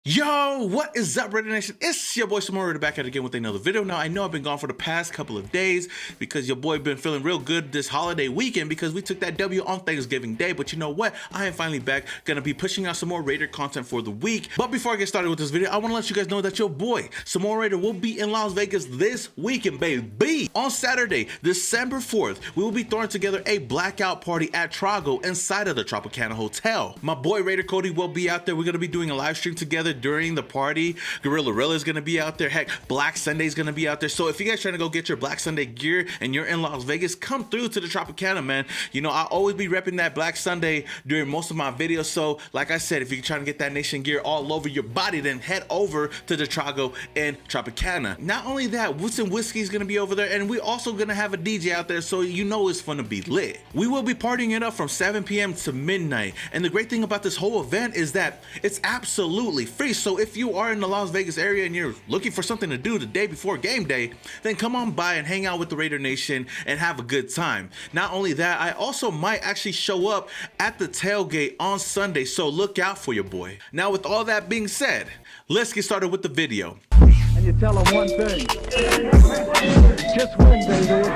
Yo, what is up, Raidernation? It's your boy Raider back at it again with another video. Now, I know I've been gone for the past couple of days because your boy been feeling real good this holiday weekend because we took that W on Thanksgiving Day. But you know what? I am finally back. Gonna be pushing out some more Raider content for the week. But before I get started with this video, I want to let you guys know that your boy Raider will be in Las Vegas this weekend, baby. On Saturday, December 4th, we will be throwing together a blackout party at Trago inside of the Tropicana Hotel. My boy Raider Cody will be out there. We're gonna be doing a live stream together during the party. Gorilla is gonna be out there. Heck, Black Sunday is gonna be out there. So if you guys trying to go get your Black Sunday gear and you're in Las Vegas, come through to the Tropicana, man. You know, I always be repping that Black Sunday during most of my videos. So like I said, if you're trying to get that Nation gear all over your body, then head over to the Trago and Tropicana. Not only that, Woods and Whiskey is gonna be over there, and we also gonna have a DJ out there, so you know it's gonna be lit. We will be partying it up from 7 p.m. to midnight. And the great thing about this whole event is that it's absolutely free. So if you are in the Las Vegas area and you're looking for something to do the day before game day, then come on by and hang out with the Raider Nation and have a good time. Not only that, I also might actually show up at the tailgate on Sunday, so look out for your boy. Now, with all that being said, let's get started with the video. And you tell them one thing, just win, baby.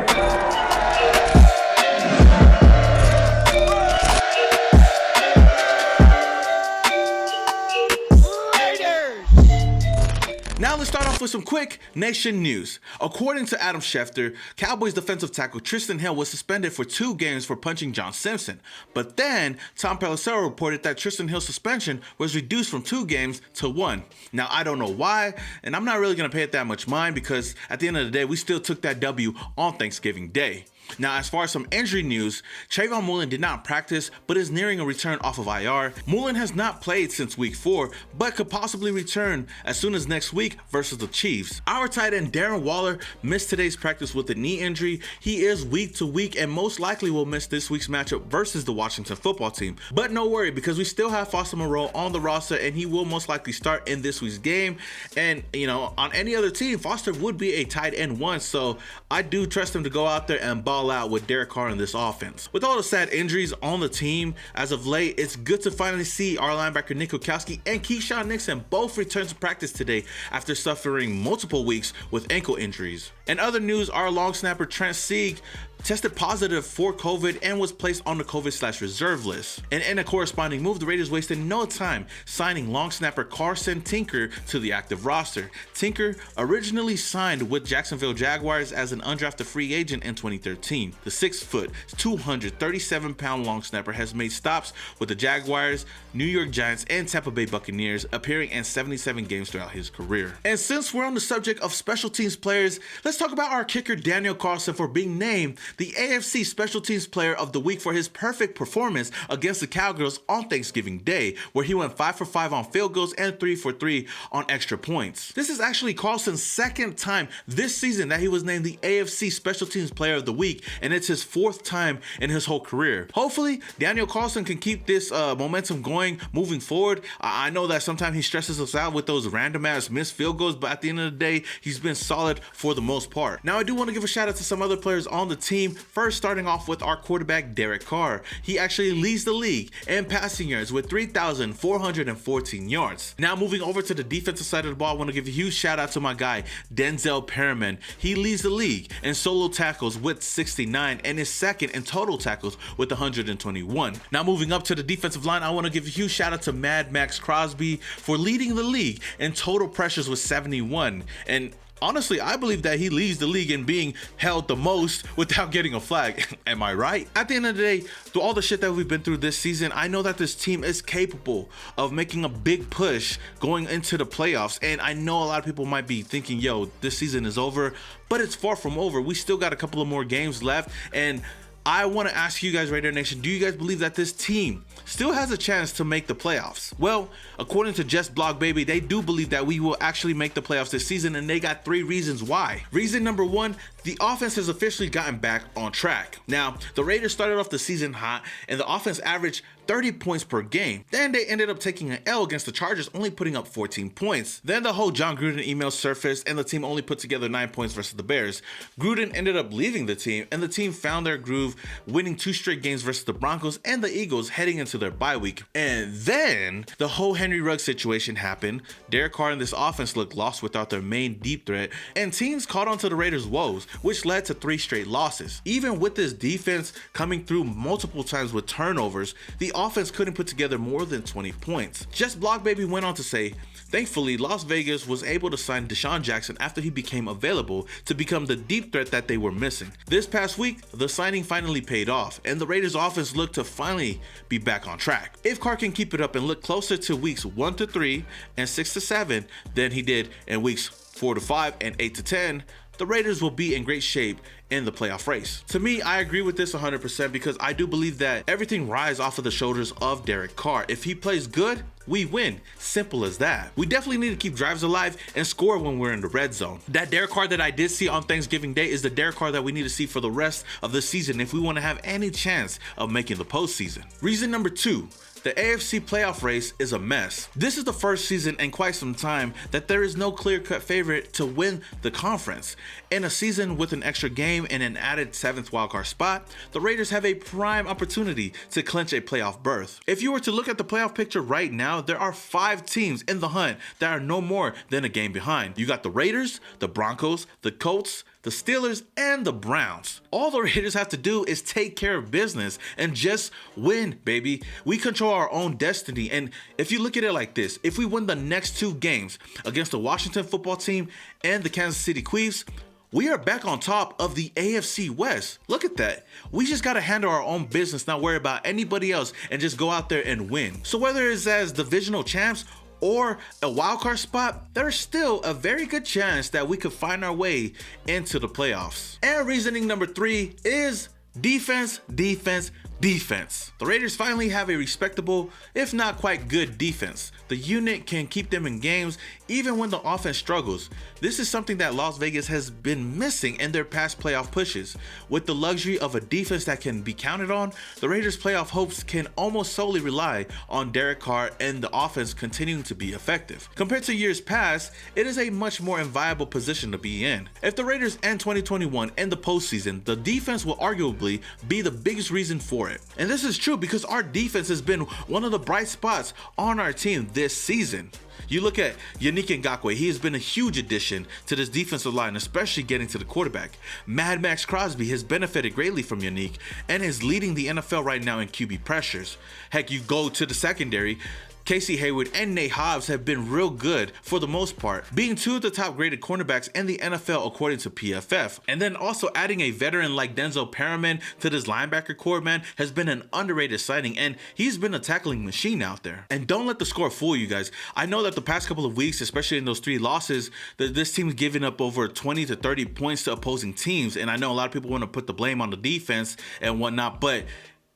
Now let's start off with some quick Nation news. According to Adam Schefter, Cowboys defensive tackle Trysten Hill was suspended for 2 games for punching John Simpson. But then Tom Pelissero reported that Trysten Hill's suspension was reduced from 2 games to 1. Now I don't know why, and I'm not really going to pay it that much mind because at the end of the day, we still took that W on Thanksgiving Day. Now, as far as some injury news, Trayvon Mullen did not practice, but is nearing a return off of IR. Mullen has not played since week 4, but could possibly return as soon as next week versus the Chiefs. Our tight end Darren Waller missed today's practice with a knee injury. He is week to week and most likely will miss this week's matchup versus the Washington football team. But no worry, because we still have Foster Moreau on the roster and he will most likely start in this week's game. And, you know, on any other team, Foster would be a tight end 1, so I do trust him to go out there and ball out with Derek Carr in this offense. With all the sad injuries on the team as of late, it's good to finally see our linebacker Nick Kwiatkowski and Keyshawn Nixon both return to practice today after suffering multiple weeks with ankle injuries. In other news, our long snapper Trent Sieg tested positive for COVID and was placed on the COVID/reserve list. And in a corresponding move, the Raiders wasted no time signing long snapper Carson Tinker to the active roster. Tinker originally signed with Jacksonville Jaguars as an undrafted free agent in 2013. The 6-foot, 237-pound long snapper has made stops with the Jaguars, New York Giants, and Tampa Bay Buccaneers, appearing in 77 games throughout his career. And since we're on the subject of special teams players, let's talk about our kicker Daniel Carson for being named the AFC Special Teams Player of the Week for his perfect performance against the Cowgirls on Thanksgiving Day, where he went 5 for 5 on field goals and 3 for 3 on extra points. This is actually Carson's 2nd time this season that he was named the AFC Special Teams Player of the Week, and it's his 4th time in his whole career. Hopefully, Daniel Carson can keep this momentum going moving forward. I know that sometimes he stresses us out with those random ass missed field goals, but at the end of the day, he's been solid for the most part. Now, I do want to give a shout out to some other players on the team. First, starting off with our quarterback Derek Carr. He actually leads the league in passing yards with 3,414 yards. Now, moving over to the defensive side of the ball, I want to give a huge shout out to my guy Denzel Perriman. He leads the league in solo tackles with 69 and is 2nd in total tackles with 121. Now, moving up to the defensive line, I want to give a huge shout out to Mad Max Crosby for leading the league in total pressures with 71. And honestly, I believe that he leads the league in being held the most without getting a flag. Am I right? At the end of the day, through all the shit that we've been through this season, I know that this team is capable of making a big push going into the playoffs. And I know a lot of people might be thinking, yo, this season is over, but it's far from over. We still got a couple of more games left, and I want to ask you guys, Raider Nation, do you guys believe that this team still has a chance to make the playoffs? Well, according to JustBlogBaby, they do believe that we will actually make the playoffs this season, and they got 3 reasons why. Reason number 1, the offense has officially gotten back on track. Now, the Raiders started off the season hot, and the offense averaged 30 points per game. Then they ended up taking an L against the Chargers, only putting up 14 points. Then the whole John Gruden email surfaced and the team only put together 9 points versus the Bears. Gruden ended up leaving the team and the team found their groove, winning 2 straight games versus the Broncos and the Eagles heading into their bye week. And then the whole Henry Ruggs situation happened. Derek Carr and this offense looked lost without their main deep threat, and teams caught on to the Raiders' woes, which led to 3 straight losses. Even with this defense coming through multiple times with turnovers, the offense couldn't put together more than 20 points. JustBlogBaby went on to say, thankfully, Las Vegas was able to sign Deshaun Jackson after he became available to become the deep threat that they were missing. This past week, the signing finally paid off, and the Raiders offense looked to finally be back on track. If Carr can keep it up and look closer to weeks 1 to 3 and 6 to 7 than he did in weeks 4 to 5 and 8 to 10, the Raiders will be in great shape in the playoff race. To me, I agree with this 100% because I do believe that everything rides off of the shoulders of Derek Carr. If he plays good, we win. Simple as that. We definitely need to keep drives alive and score when we're in the red zone. That Derek Carr that I did see on Thanksgiving Day is the Derek Carr that we need to see for the rest of the season if we want to have any chance of making the postseason. Reason number 2. The AFC playoff race is a mess. This is the first season in quite some time that there is no clear-cut favorite to win the conference. In a season with an extra game and an added 7th wildcard spot, the Raiders have a prime opportunity to clinch a playoff berth. If you were to look at the playoff picture right now, there are 5 teams in the hunt that are no more than a game behind. You got the Raiders, the Broncos, the Colts, the Steelers, and the Browns. All the Raiders have to do is take care of business and just win, baby. We control our own destiny, and if you look at it like this, if we win the next 2 games against the Washington football team and the Kansas City Chiefs, we are back on top of the AFC West. Look at that. We just gotta handle our own business, not worry about anybody else, and just go out there and win. So whether it's as divisional champs or a wildcard spot, there's still a very good chance that we could find our way into the playoffs. And reasoning number 3 is defense, defense, defense. The Raiders finally have a respectable, if not quite good defense. The unit can keep them in games even when the offense struggles. This is something that Las Vegas has been missing in their past playoff pushes. With the luxury of a defense that can be counted on, the Raiders' playoff hopes can almost solely rely on Derek Carr and the offense continuing to be effective. Compared to years past, it is a much more inviolable position to be in. If the Raiders end 2021 in the postseason, the defense will arguably be the biggest reason for it. And this is true because our defense has been one of the bright spots on our team this season. You look at Yannick Ngakoue, he has been a huge addition to this defensive line, especially getting to the quarterback. Mad Max Crosby has benefited greatly from Yannick and is leading the NFL right now in QB pressures. Heck, you go to the secondary, Casey Hayward and Nate Hobbs have been real good for the most part, being 2 of the top graded cornerbacks in the NFL according to PFF. And then also adding a veteran like Denzel Perriman to this linebacker core, man, has been an underrated signing, and he's been a tackling machine out there. And don't let the score fool you guys. I know that the past couple of weeks, especially in those 3 losses, that this team's given up over 20 to 30 points to opposing teams, and I know a lot of people want to put the blame on the defense and whatnot, but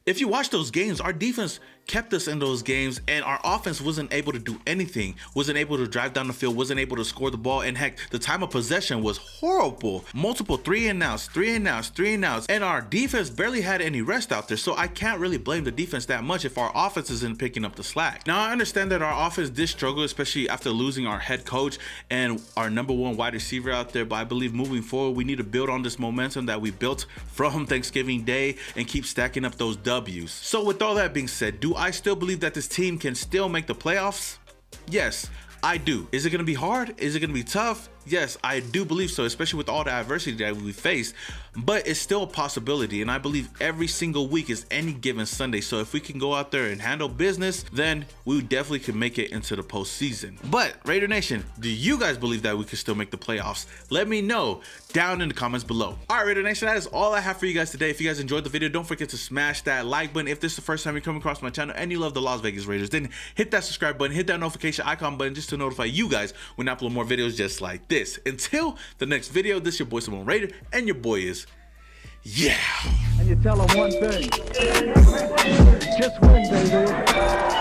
if you watch those games, our defense kept us in those games, and our offense wasn't able to do anything, wasn't able to drive down the field, wasn't able to score the ball, and heck, the time of possession was horrible. Multiple 3 and outs, and our defense barely had any rest out there, so I can't really blame the defense that much if our offense isn't picking up the slack. Now, I understand that our offense did struggle, especially after losing our head coach and our number 1 wide receiver out there, but I believe moving forward, we need to build on this momentum that we built from Thanksgiving Day and keep stacking up those W's. So with all that being said, do I still believe that this team can still make the playoffs? Yes, I do. Is it going to be hard? Is it going to be tough? Yes, I do believe so, especially with all the adversity that we face, but it's still a possibility, and I believe every single week is any given Sunday, so if we can go out there and handle business, then we definitely can make it into the postseason. But Raider Nation, do you guys believe that we can still make the playoffs? Let me know down in the comments below. All right, Raider Nation, that is all I have for you guys today. If you guys enjoyed the video, don't forget to smash that like button. If this is the first time you come across my channel and you love the Las Vegas Raiders, then hit that subscribe button, hit that notification icon button just to notify you guys when I upload more videos just like this. Until the next video, this is your boy Simone Raider, and your boy is yeah. And you tell them one thing. Just win, baby.